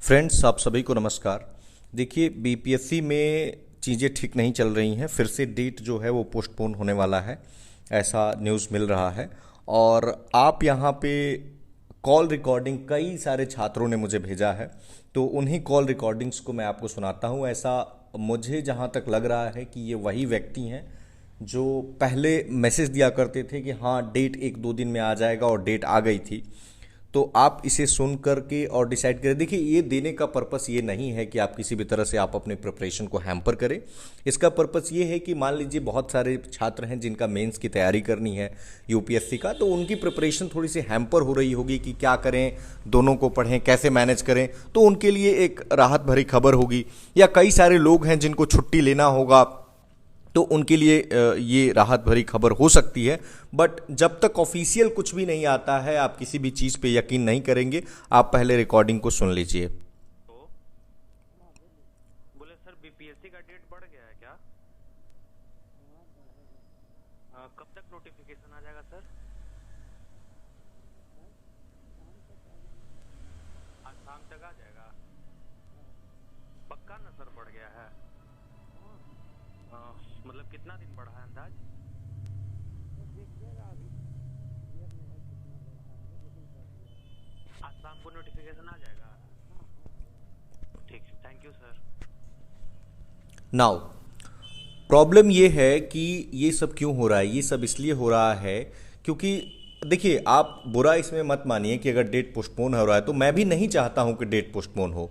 Friends, आप सभी को नमस्कार। देखिए, बीपीएससी में चीज़ें ठीक नहीं चल रही हैं। फिर से डेट जो है वो पोस्टपोन होने वाला है, ऐसा न्यूज़ मिल रहा है। और आप यहाँ पे कॉल रिकॉर्डिंग कई सारे छात्रों ने मुझे भेजा है, तो उन्हीं कॉल रिकॉर्डिंग्स को मैं आपको सुनाता हूँ। ऐसा मुझे जहाँ तक लग रहा है कि ये वही व्यक्ति हैं जो पहले मैसेज दिया करते थे कि हाँ, डेट एक दो दिन में आ जाएगा, और डेट आ गई थी। तो आप इसे सुन करके और डिसाइड करें। देखिए, ये देने का पर्पस ये नहीं है कि आप किसी भी तरह से आप अपने प्रिपरेशन को हैम्पर करें। इसका पर्पस ये है कि मान लीजिए बहुत सारे छात्र हैं जिनका मेंस की तैयारी करनी है यूपीएससी का, तो उनकी प्रिपरेशन थोड़ी सी हैम्पर हो रही होगी कि क्या करें, दोनों को पढ़ें, कैसे मैनेज करें। तो उनके लिए एक राहत भरी खबर होगी। या कई सारे लोग हैं जिनको छुट्टी लेना होगा, तो उनके लिए ये राहत भरी खबर हो सकती है। बट जब तक ऑफिशियल कुछ भी नहीं आता है, आप किसी भी चीज़ पे यकीन नहीं करेंगे। आप पहले रिकॉर्डिंग को सुन लीजिए। तो बोले सर बीपीएससी का डेट बढ़ गया है क्या? कब तक नोटिफिकेशन आ जाएगा सर? आज शाम तक आ जाएगा। पक्का ना सर बढ़ गया है? मतलब कितना दिन बढ़ा है अंदाज? आज शाम को नोटिफिकेशन आ जाएगा। ठीक, thank you sir. Now problem ये है कि ये सब क्यों हो रहा है। ये सब इसलिए हो रहा है क्योंकि देखिए, आप बुरा इसमें मत मानिए कि अगर डेट पोस्टपोन हो रहा है, तो मैं भी नहीं चाहता हूं कि डेट पोस्टपोन हो।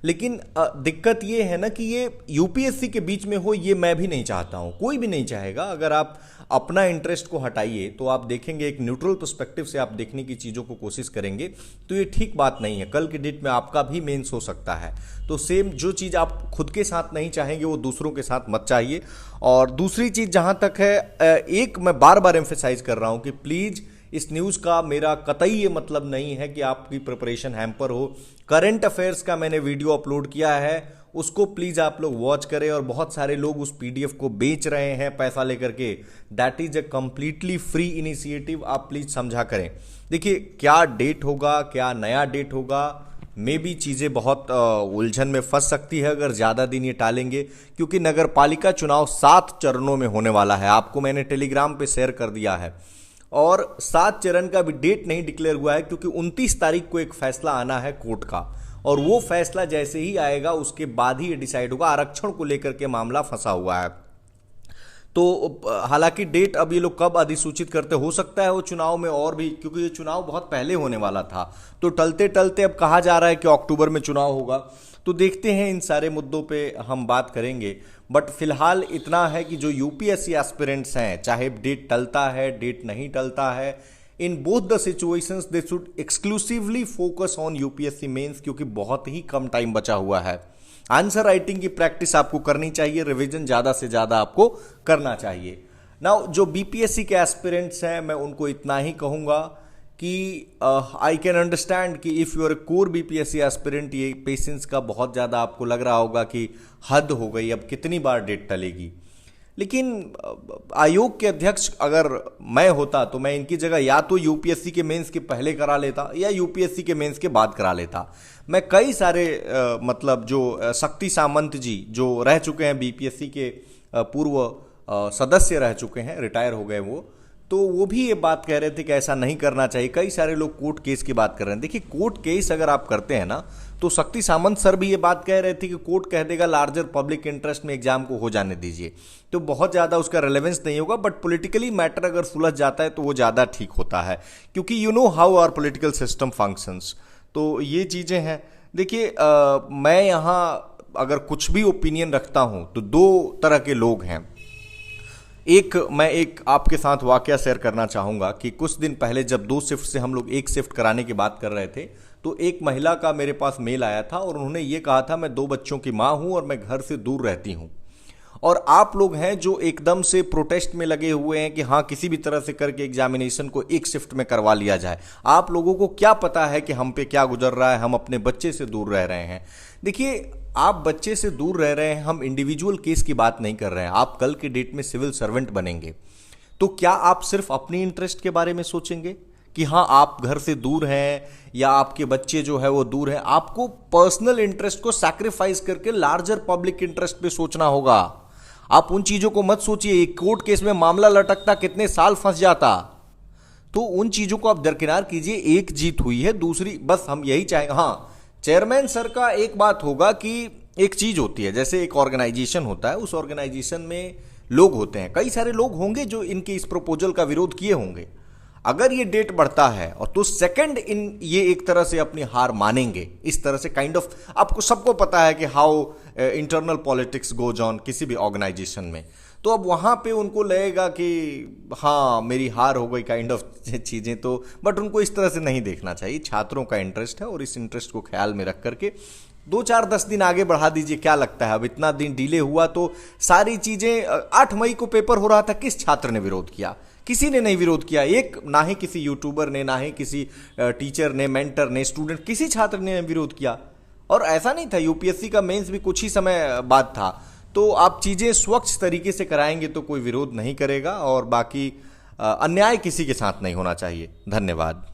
लेकिन दिक्कत ये है ना कि ये यूपीएससी के बीच में हो, ये मैं भी नहीं चाहता हूं, कोई भी नहीं चाहेगा। अगर आप अपना इंटरेस्ट को हटाइए तो आप देखेंगे, एक न्यूट्रल पर्सपेक्टिव से आप देखने की चीज़ों को कोशिश करेंगे, तो ये ठीक बात नहीं है। कल की डेट में आपका भी मेंस हो सकता है। तो सेम जो चीज़ आप खुद के साथ नहीं चाहेंगे, वो दूसरों के साथ मत चाहिए। और दूसरी चीज़ जहाँ तक है, एक मैं बार बार एम्फेसाइज कर रहा हूँ कि प्लीज़, इस न्यूज़ का मेरा कतई ये मतलब नहीं है कि आपकी प्रिपरेशन हैम्पर हो। करंट अफेयर्स का मैंने वीडियो अपलोड किया है, उसको प्लीज़ आप लोग वॉच करें। और बहुत सारे लोग उस पीडीएफ को बेच रहे हैं पैसा लेकर के। That is a completely free initiative, आप प्लीज़ समझा करें। देखिए, क्या डेट होगा, क्या नया डेट होगा, में भी चीज़ें बहुत उलझन में फंस सकती है अगर ज़्यादा दिन ये टालेंगे। क्योंकि नगर पालिका चुनाव 7 चरणों में होने वाला है, आपको मैंने टेलीग्राम पे शेयर कर दिया है। और 7 चरण का भी डेट नहीं डिक्लेयर हुआ है, क्योंकि 29 तारीख को एक फैसला आना है कोर्ट का। और वो फैसला जैसे ही आएगा, उसके बाद ही ये डिसाइड होगा। आरक्षण को लेकर के मामला फंसा हुआ है। तो हालांकि डेट अब ये लोग कब अधिसूचित करते, हो सकता है वो चुनाव में और भी, क्योंकि ये चुनाव बहुत पहले होने वाला था। तो टलते टलते अब कहा जा रहा है कि अक्टूबर में चुनाव होगा। तो देखते हैं, इन सारे मुद्दों पे हम बात करेंगे। बट फिलहाल इतना है कि जो यूपीएससी एस्पिरेंट्स हैं, चाहे डेट टलता है, डेट नहीं टलता है, in both the situations they should exclusively focus on UPSC mains, क्योंकि बहुत ही कम टाइम बचा हुआ है। आंसर राइटिंग की प्रैक्टिस आपको करनी चाहिए, रिवीजन ज़्यादा से ज़्यादा आपको करना चाहिए। नाउ जो बीपीएससी के एस्पिरेंट्स हैं, मैं उनको इतना ही कहूँगा कि आई कैन अंडरस्टैंड कि if you are core BPSC aspirant, ये पेशेंस का बहुत ज़्यादा आपको लग रहा होगा कि हद हो गई, अब कितनी बार डेट टलेगी। लेकिन आयोग के अध्यक्ष अगर मैं होता, तो मैं इनकी जगह या तो यूपीएससी के मेंस के पहले करा लेता, या यूपीएससी के मेंस के बाद करा लेता। मैं कई सारे मतलब जो शक्ति सामंत जी, जो रह चुके हैं बीपीएससी के पूर्व सदस्य रह चुके हैं, रिटायर हो गए तो वो भी ये बात कह रहे थे कि ऐसा नहीं करना चाहिए। कई सारे लोग कोर्ट केस की बात कर रहे हैं। देखिए, कोर्ट केस अगर आप करते हैं ना, तो शक्ति सामंत सर भी ये बात कह रहे थे कि कोर्ट कह देगा लार्जर पब्लिक इंटरेस्ट में एग्जाम को हो जाने दीजिए, तो बहुत ज़्यादा उसका रेलेवेंस नहीं होगा। बट पॉलिटिकली मैटर अगर सुलझ जाता है तो वो ज़्यादा ठीक होता है, क्योंकि you know how our political system functions. तो ये चीज़ें हैं। देखिए, मैं यहाँ अगर कुछ भी ओपिनियन रखता हूँ तो दो तरह के लोग हैं। मैं एक आपके साथ वाकया शेयर करना चाहूँगा कि कुछ दिन पहले जब 2 शिफ्ट से हम लोग 1 शिफ्ट कराने की बात कर रहे थे, तो एक महिला का मेरे पास मेल आया था और उन्होंने ये कहा था, मैं 2 बच्चों की माँ हूँ और मैं घर से दूर रहती हूँ। और आप लोग हैं जो एकदम से प्रोटेस्ट में लगे हुए हैं कि हाँ, किसी भी तरह से करके एग्जामिनेशन को 1 शिफ्ट में करवा लिया जाए। आप लोगों को क्या पता है कि हम पे क्या गुजर रहा है, हम अपने बच्चे से दूर रह रहे हैं। देखिए, आप बच्चे से दूर रह रहे हैं, हम इंडिविजुअल केस की बात नहीं कर रहे हैं। आप कल की डेट में सिविल सर्वेंट बनेंगे, तो क्या आप सिर्फ अपनी इंटरेस्ट के बारे में सोचेंगे कि हाँ आप घर से दूर हैं या आपके बच्चे जो है वो दूर हैं, आपको पर्सनल इंटरेस्ट को सैक्रिफाइस करके लार्जर पब्लिक इंटरेस्ट पे सोचना होगा। आप उन चीजों को मत सोचिए, एक कोर्ट केस में मामला लटकता कितने साल फंस जाता। तो उन चीजों को आप दरकिनार कीजिए। एक जीत हुई है, दूसरी बस हम यही चाहेंगे। हाँ, चेयरमैन सर का एक बात होगा कि एक चीज होती है, जैसे एक ऑर्गेनाइजेशन होता है, उस ऑर्गेनाइजेशन में लोग होते हैं, कई सारे लोग होंगे जो इनके इस प्रपोजल का विरोध किए होंगे। अगर ये डेट बढ़ता है और तो सेकंड इन ये एक तरह से अपनी हार मानेंगे, इस तरह से काइंड ऑफ, आपको सबको पता है कि how internal politics goes on किसी भी ऑर्गेनाइजेशन में। तो अब वहां पे उनको लगेगा कि हाँ मेरी हार हो गई काइंड ऑफ चीजें। तो बट उनको इस तरह से नहीं देखना चाहिए। छात्रों का इंटरेस्ट है और इस इंटरेस्ट को ख्याल में रख करके 2-4-10 दिन आगे बढ़ा दीजिए। क्या लगता है, अब इतना दिन डिले हुआ तो सारी चीजें, 8 मई को पेपर हो रहा था, किस छात्र ने विरोध किया? किसी ने नहीं विरोध किया। एक ना ही किसी यूट्यूबर ने, ना ही किसी टीचर ने, मेंटर ने, स्टूडेंट, किसी छात्र ने विरोध किया। और ऐसा नहीं था, यूपीएससी का मेंस भी कुछ ही समय बाद था। तो आप चीजें स्वच्छ तरीके से कराएंगे तो कोई विरोध नहीं करेगा, और बाकी अन्याय किसी के साथ नहीं होना चाहिए। धन्यवाद।